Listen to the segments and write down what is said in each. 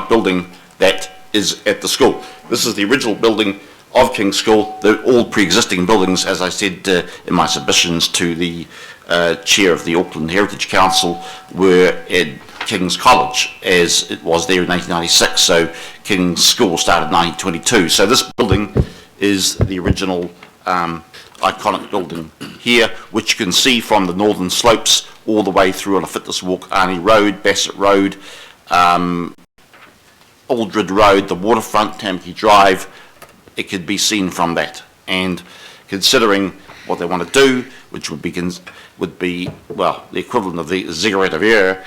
iconic building that is at the school. This is the original building of King's School. They're all pre-existing buildings, as I said in my submissions to the chair of the Auckland Heritage Council, were at King's College, as it was there in 1996. So King's School started in 1922. So this building is the original iconic building here, which you can see from the northern slopes all the way through on a fitness walk, Arnie Road, Bassett Road, Aldred Road, the waterfront, Tamaki Drive. It could be seen from that. And considering what they want to do, which would be well, the equivalent of the ziggurat of air,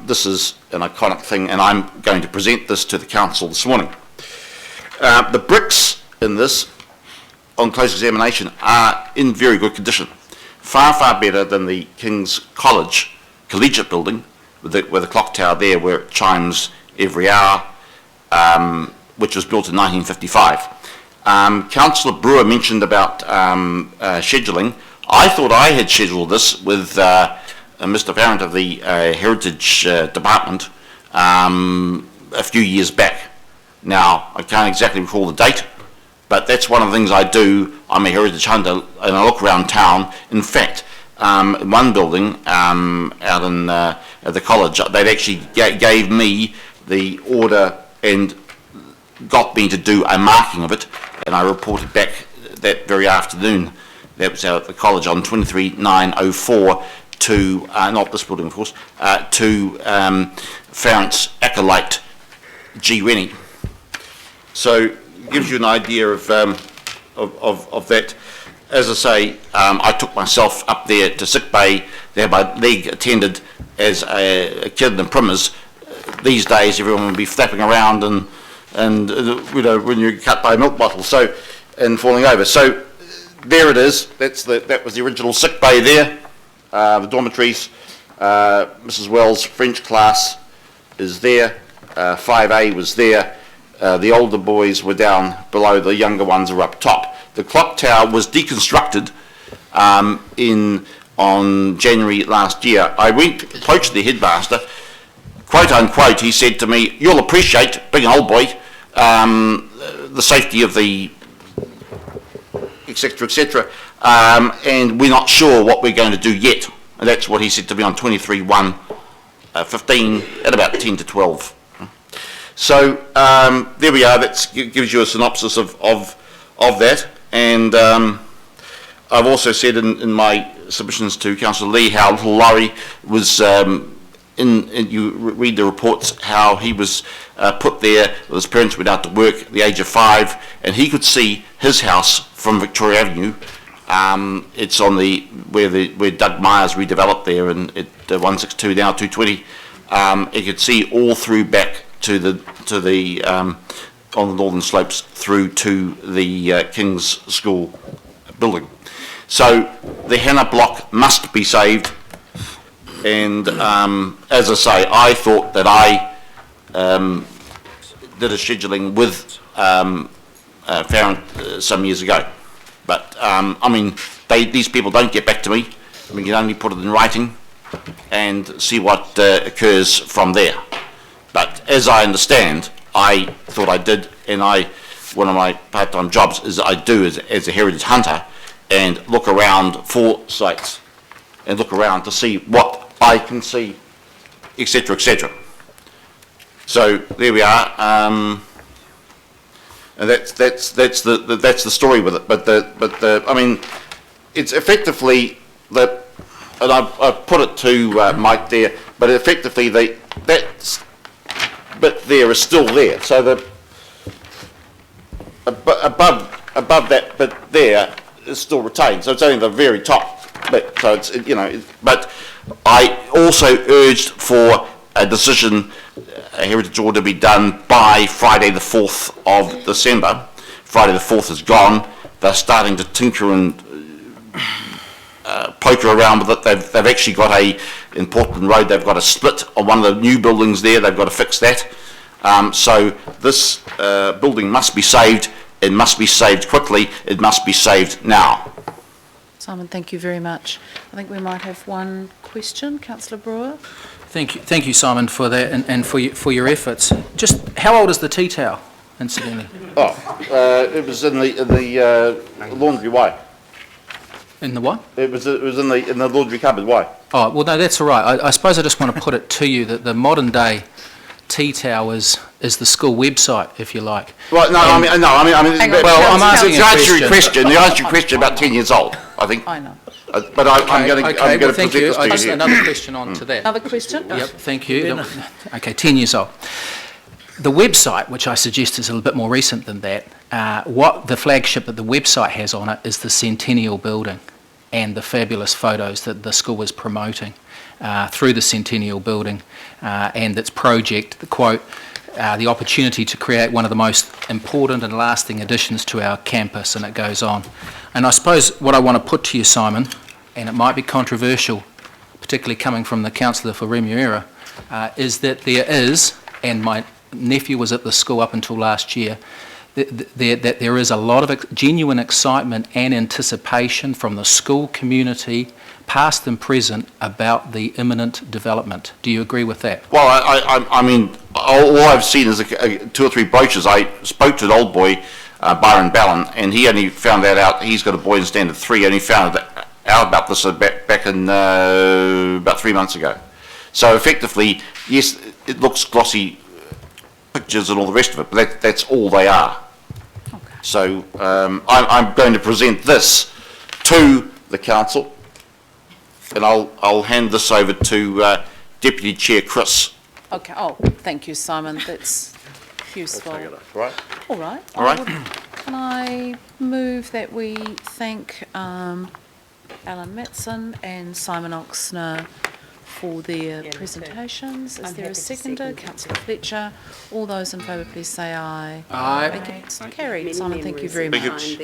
this is an iconic thing, and I'm going to present this to the council this morning. The bricks in this, on close examination, are in very good condition. Far, far better than the King's College collegiate building, with the clock tower there where it chimes every hour, which was built in 1955. Councillor Brewer mentioned about scheduling. I thought I had scheduled this with Mr. Parent of the Heritage Department a few years back. Now, I can't exactly recall the date, but that's one of the things I do. I'm a heritage hunter, and I look around town. In fact, in one building out in at the college, they actually gave me the order and got me to do a marking of it, and I reported back that very afternoon. That was out at the college on 23/9/04 to, not this building of course, to Farrant's acolyte G. Rennie. So it gives you an idea of that. As I say, I took myself up there to sick bay to have my leg attended as a kid in the primers. These days everyone would be flapping around and you know, when you're cut by a milk bottle, so, and falling over. So there it is. That was the original sick bay there. The dormitories. Mrs. Wells' French class is there. 5A was there. The older boys were down below. The younger ones are up top. The clock tower was deconstructed on January last year. I went to approach the headmaster. Quote unquote, he said to me, "You'll appreciate, being an old boy, the safety of the etc., etc., and we're not sure what we're going to do yet." And that's what he said to me on 23/1/15 at about 10 to 12. So there we are. That gives you a synopsis of that. And I've also said in my submissions to Councillor Lee how little Laurie was. You read the reports how he was put there. His parents went out to work at the age of 5, and he could see his house from Victoria Avenue. It's on where Doug Myers redeveloped there, and at 162 now 220. He could see all through back to the on the northern slopes through to the King's School building. So the Hannah block must be saved. And as I say, I thought that I did a scheduling with Farrant some years ago, but I mean, these people don't get back to me. We can only put it in writing and see what occurs from there. But as I understand, I thought I did, and one of my part-time jobs is I do as a heritage hunter and look around for sites and look around to see what I can see, etc., etc. So there we are, and that's the story with it. But I mean, it's effectively that, and I put it to Mike there. But effectively, that bit there is still there. So the above that bit there is still retained. So it's only the very top bit. So it's, you know, but I also urged for a decision, a heritage order to be done by Friday the 4th of December. Friday the 4th is gone. They're starting to tinker and poker around with it. They've actually got in Portland Road, they've got a split on one of the new buildings there. They've got to fix that. So this building must be saved. It must be saved quickly. It must be saved now. Simon, thank you very much. I think we might have one question. Councillor Brewer. Thank you, Simon, for that and for your efforts. Just how old is the tea towel, incidentally? It was in the laundry. Why? In the what? It was in the laundry cupboard. Why? Oh, well, no, that's all right. I suppose I just want to put it to you that the modern day tea towel is the school website, if you like. Right. No. I mean. Well, I'm asking to answer your question. The answer to your question about 10 years old, I think. I know. But I'm going to thank present you. this to you Just here. another question on to that. Another question? Yep, thank you. Okay, 10 years old. The website, which I suggest is a little bit more recent than that, what the flagship that the website has on it is the Centennial Building and the fabulous photos that the school is promoting through the Centennial Building and its project, the quote, the opportunity to create one of the most important and lasting additions to our campus, and it goes on. And I suppose what I want to put to you, Simon, and it might be controversial, particularly coming from the councillor for Remuera, is that there is, and my nephew was at the school up until last year, that there is a lot of genuine excitement and anticipation from the school community, past and present, about the imminent development. Do you agree with that? Well, I mean, all I've seen is 2 or 3 brochures. I spoke to an old boy, Byron Ballon, and he only found that out. He's got a boy in Standard 3, and he found out about this back in about 3 months ago. So effectively, yes, it looks glossy pictures and all the rest of it, but that's all they are. Okay. So I'm going to present this to the council, and I'll hand this over to Deputy Chair Chris. Okay. Oh, thank you, Simon. That's useful. Right. All right. All right. Can I move that we thank Alan Matson and Simon Oxner for their presentations? Is there a seconder? Councillor Fletcher. All those in favour, please say aye. Aye. Against? Carried. Simon, thank you very much.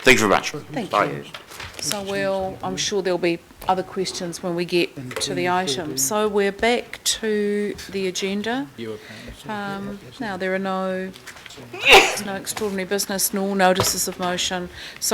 Thank you very much. Thank Bye. you. So I'm sure there'll be other questions when we get to the item. So we're back to the agenda. Now there are no extraordinary business nor notices of motion. So